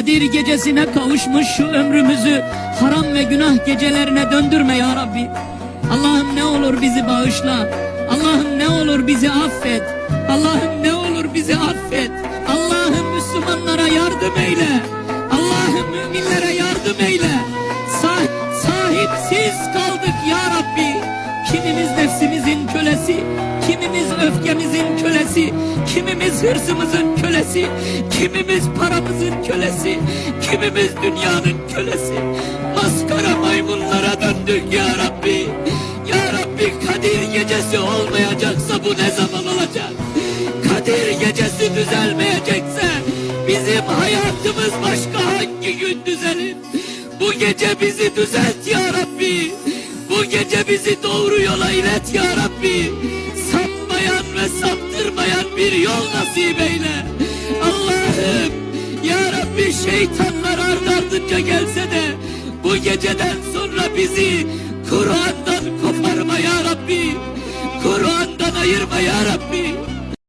Kadir gecesine kavuşmuş şu ömrümüzü haram ve günah gecelerine döndürme ya Rabbi. Allah'ım ne olur bizi bağışla. Allah'ım ne olur bizi affet. Allah'ım ne olur bizi affet. Allah'ım Müslümanlara yardım eyle. Allah'ım müminlere yardım eyle. Sahipsiz kaldık ya Rabbi. Kimimiz nefsimizin kölesi, kimimiz öfkemizin kölesi, kimimiz hırsımızın kölesi, kimimiz paramızın kölesi, kimimiz dünyanın kölesi. Maskara maymunlara döndük ya Rabbi. Ya Rabbi, Kadir gecesi olmayacaksa bu ne zaman olacak? Kadir gecesi düzelmeyecekse bizim hayatımız başka hangi gün düzelir? Bu gece bizi düzelt ya Rabbi. Bu gece bizi doğru yola ilet ya Rabbi. Sapmayan ve saptırmayan bir yol nasip eyle. Allah'ım ya Rabbi, şeytanlar ard ardınca gelse de bu geceden sonra bizi Kur'an'dan koparma ya Rabbi. Kur'an'dan ayırma ya Rabbi.